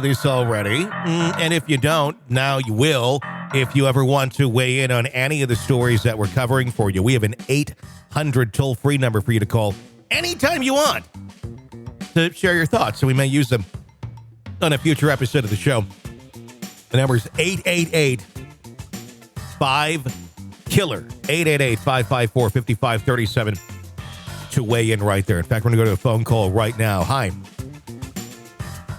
this already. And if you don't, now you will. If you ever want to weigh in on any of the stories that we're covering for you, we have an 800 toll-free number for you to call anytime you want to share your thoughts. So we may use them on a future episode of the show. The number is 888-5-KILLER. 888-554-5537 to weigh in right there. In fact, we're going to go to a phone call right now. Hi.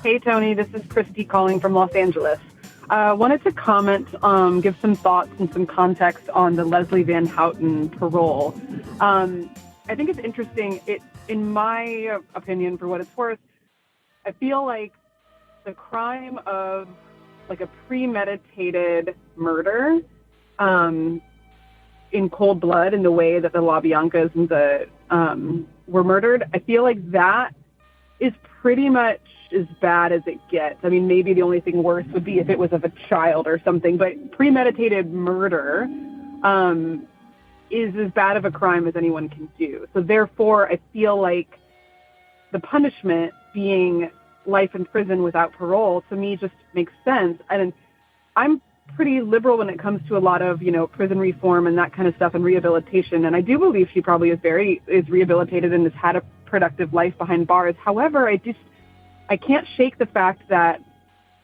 Hey, Tony. This is Christy calling from Los Angeles. Wanted to comment, give some thoughts and some context on the Leslie Van Houten parole. I think it's interesting. In my opinion, for what it's worth, I feel like the crime of like a premeditated murder in cold blood in the way that the LaBiancas and the were murdered, I feel like that is pretty much as bad as it gets. I mean, maybe the only thing worse would be if it was of a child or something, but premeditated murder is as bad of a crime as anyone can do. So therefore, I feel like the punishment being life in prison without parole, to me, just makes sense. And I'm pretty liberal when it comes to a lot of, prison reform and that kind of stuff and rehabilitation. And I do believe she probably is rehabilitated and has had a productive life behind bars. However, I can't shake the fact that,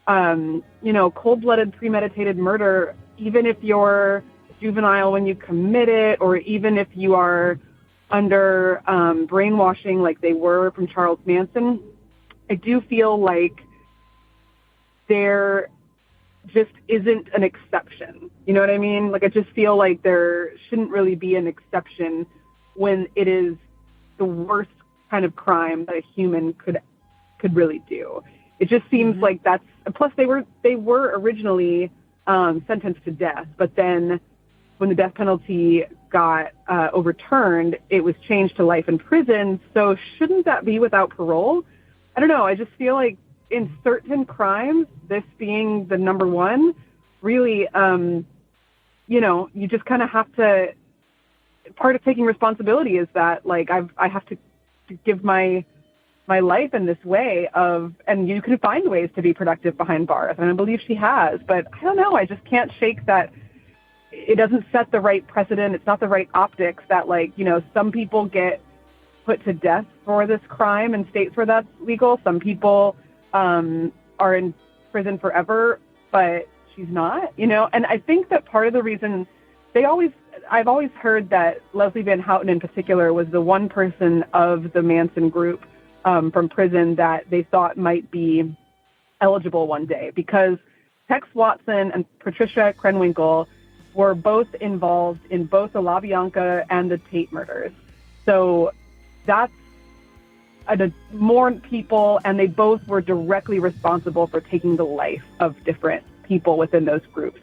cold-blooded premeditated murder, even if you're juvenile when you commit it, or even if you are under brainwashing like they were from Charles Manson, I do feel like there just isn't an exception. You know what I mean? Like, I just feel like there shouldn't really be an exception when it is the worst kind of crime that a human could really do. It just seems like that's, plus they were originally sentenced to death, but then when the death penalty got overturned, it was changed to life in prison. So shouldn't that be without parole? I don't know. I just feel like in certain crimes, this being the number one, really, you just kind of have to, part of taking responsibility is that, like, I have to give my life in this way of, and you can find ways to be productive behind bars. And I believe she has, but I don't know. I just can't shake that. It doesn't set the right precedent. It's not the right optics that, some people get put to death for this crime in states where that's legal. Some people are in prison forever, but she's not, and I think that part of the reason I've always heard that Leslie Van Houten in particular was the one person of the Manson group from prison that they thought might be eligible one day, because Tex Watson and Patricia Krenwinkel were both involved in both the LaBianca and the Tate murders. So that's more people, and they both were directly responsible for taking the life of different people within those groups.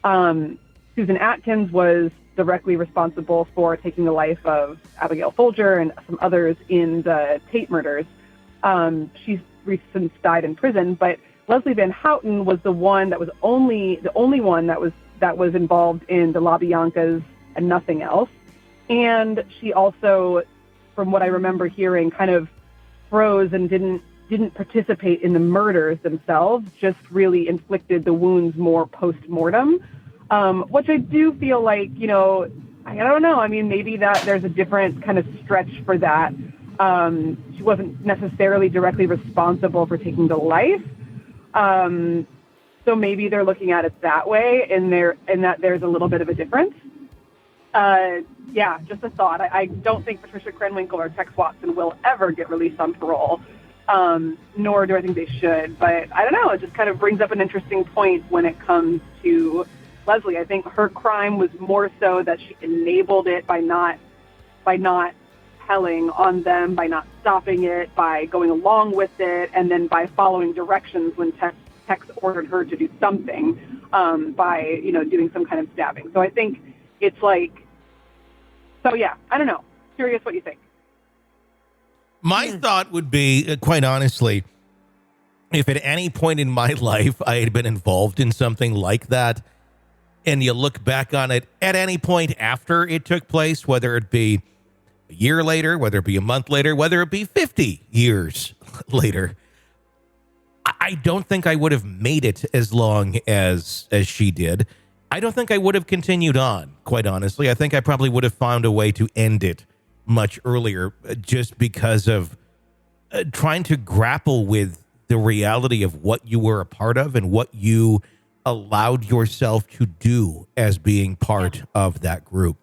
Susan Atkins was directly responsible for taking the life of Abigail Folger and some others in the Tate murders. She's since died in prison, but Leslie Van Houten was the one that was the only one that was involved in the LaBiancas and nothing else. And she also, from what I remember hearing, kind of froze and didn't participate in the murders themselves, just really inflicted the wounds more post-mortem, which I do feel like, I don't know. I mean, maybe that there's a different kind of stretch for that. She wasn't necessarily directly responsible for taking the life. So maybe they're looking at it that way, and that there's a little bit of a difference. Just a thought. I don't think Patricia Krenwinkel or Tex Watson will ever get released on parole, nor do I think they should. But I don't know. It just kind of brings up an interesting point when it comes to Leslie. I think her crime was more so that she enabled it by not telling on them, by not stopping it, by going along with it, and then by following directions when Tex ordered her to do something, by doing some kind of stabbing. So I think it's like, I don't know. Curious what you think. My thought would be, quite honestly, if at any point in my life I had been involved in something like that, and you look back on it at any point after it took place, whether it be a year later, whether it be a month later, whether it be 50 years later, I don't think I would have made it as long as she did. I don't think I would have continued on, quite honestly. I think I probably would have found a way to end it much earlier, just because of trying to grapple with the reality of what you were a part of and what you allowed yourself to do as being part of that group.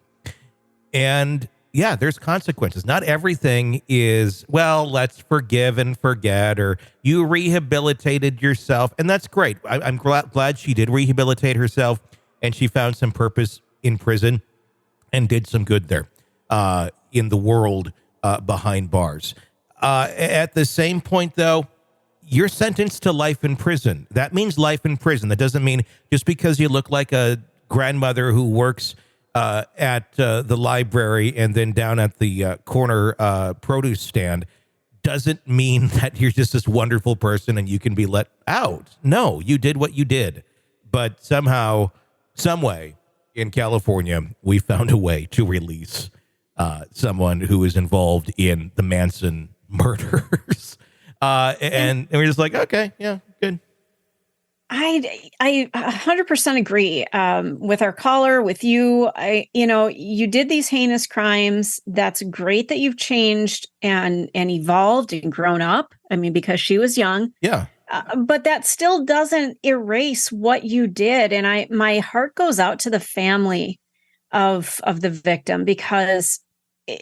And yeah, there's consequences. Not everything is, well, let's forgive and forget, or you rehabilitated yourself. And that's great. I'm glad she did rehabilitate herself and she found some purpose in prison and did some good there in the world behind bars. At the same point, though, you're sentenced to life in prison. That means life in prison. That doesn't mean just because you look like a grandmother who works at the library and then down at the corner produce stand doesn't mean that you're just this wonderful person and you can be let out. No, you did what you did. But somehow, some way in California, we found a way to release someone who is involved in the Manson murders. And we're just like, okay, yeah, good. I 100% agree with our caller, with you. You did these heinous crimes. That's great that you've changed and evolved and grown up. I mean, because she was young. Yeah. But that still doesn't erase what you did. And my heart goes out to the family of the victim, because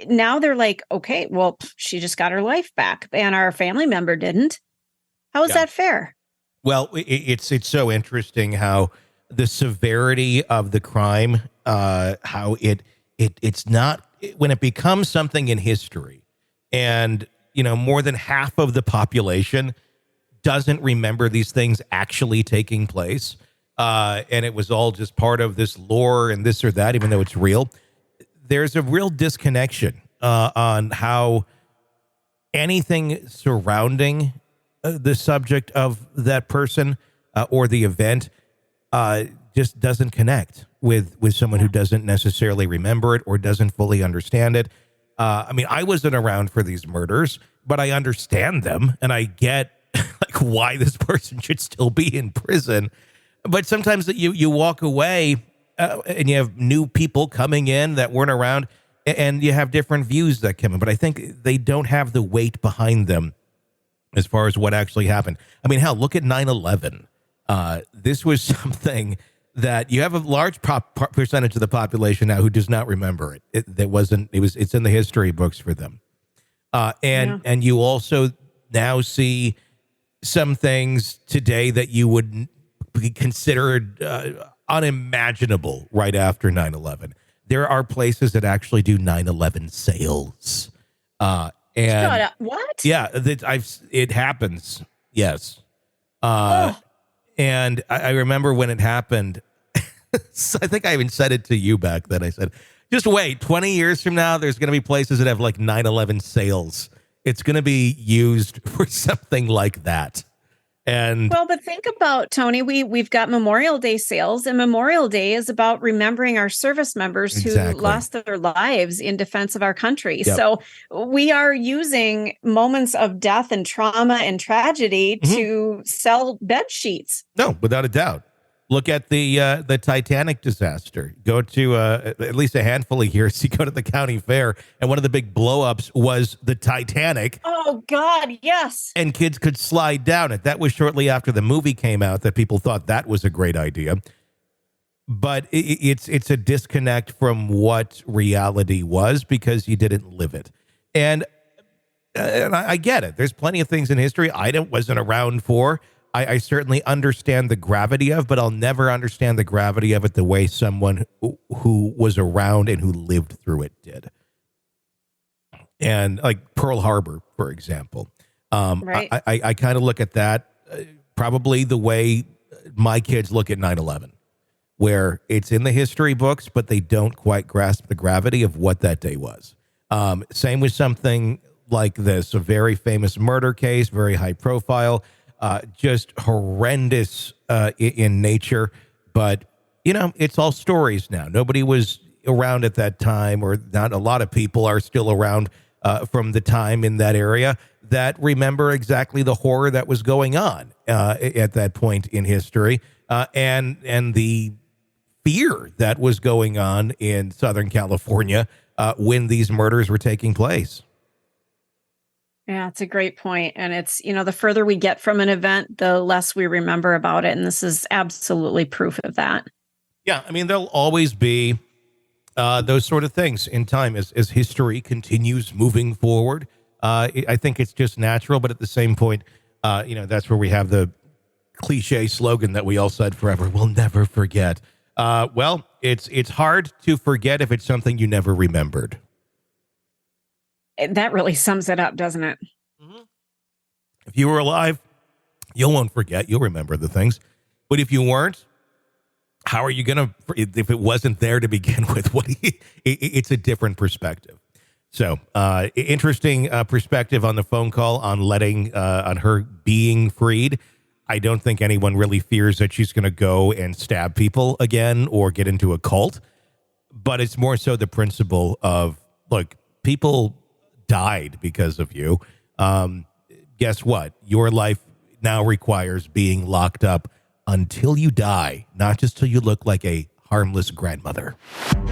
now they're like, okay, well, she just got her life back and our family member didn't. How is that fair? Well, it's so interesting how the severity of the crime, how it's not, when it becomes something in history and, more than half of the population doesn't remember these things actually taking place. And it was all just part of this lore and this or that, even though it's real. There's a real disconnection on how anything surrounding the subject of that person or the event just doesn't connect with someone who doesn't necessarily remember it or doesn't fully understand it. I mean, I wasn't around for these murders, but I understand them and I get like why this person should still be in prison. But sometimes you walk away and you have new people coming in that weren't around and you have different views that come in. But I think they don't have the weight behind them as far as what actually happened. I mean, hell, look at 9/11. This was something that you have a large percentage of the population now who does not remember it. It's in the history books for them. And you also now see some things today that you would be considered unimaginable right after 9/11. There are places that actually do 9/11 sales. And what? Yeah, it happens. Yes. And I remember when it happened, I think I even said it to you back then. I said, just wait, 20 years from now, there's going to be places that have like 9/11 sales. It's going to be used for something like that. And well, but think about, Tony, we've got Memorial Day sales, and Memorial Day is about remembering our service members who lost their lives in defense of our country. Yep. So we are using moments of death and trauma and tragedy to sell bed sheets. No, without a doubt. Look at the Titanic disaster. Go to at least a handful of years. You go to the county fair, and one of the big blow-ups was the Titanic. Oh, God, yes. And kids could slide down it. That was shortly after the movie came out that people thought that was a great idea. But it's a disconnect from what reality was because you didn't live it. And I get it. There's plenty of things in history I wasn't around for. I certainly understand the gravity of, but I'll never understand the gravity of it the way someone who was around and who lived through it did. And like Pearl Harbor, for example. Right. I kind of look at that probably the way my kids look at 9/11, where it's in the history books, but they don't quite grasp the gravity of what that day was. Same with something like this, a very famous murder case, very high profile, just horrendous in nature. But, it's all stories now. Nobody was around at that time, or not a lot of people are still around from the time in that area that remember exactly the horror that was going on at that point in history, and the fear that was going on in Southern California when these murders were taking place. Yeah, it's a great point. And it's, the further we get from an event, the less we remember about it. And this is absolutely proof of that. Yeah, I mean, there'll always be those sort of things in time as history continues moving forward. I think it's just natural, but at the same point, that's where we have the cliche slogan that we all said forever: we'll never forget. Well, it's hard to forget if it's something you never remembered. That really sums it up, doesn't it? Mm-hmm. If you were alive, you won't forget. You'll remember the things. But if you weren't, how are you going to, if it wasn't there to begin with? It's a different perspective. So interesting perspective on the phone call on on her being freed. I don't think anyone really fears that she's going to go and stab people again or get into a cult. But it's more so the principle of, look, people died because of you. Guess what? Your life now requires being locked up until you die, not just till you look like a harmless grandmother.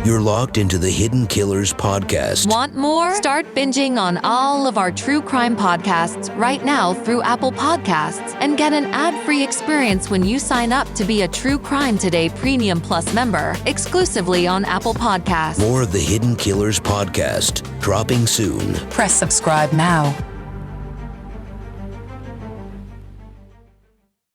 You're locked into the Hidden Killers podcast. Want more? Start binging on all of our true crime podcasts right now through Apple Podcasts and get an ad-free experience when you sign up to be a True Crime Today Premium Plus member, exclusively on Apple Podcasts. More of the Hidden Killers podcast, dropping soon. Press subscribe now.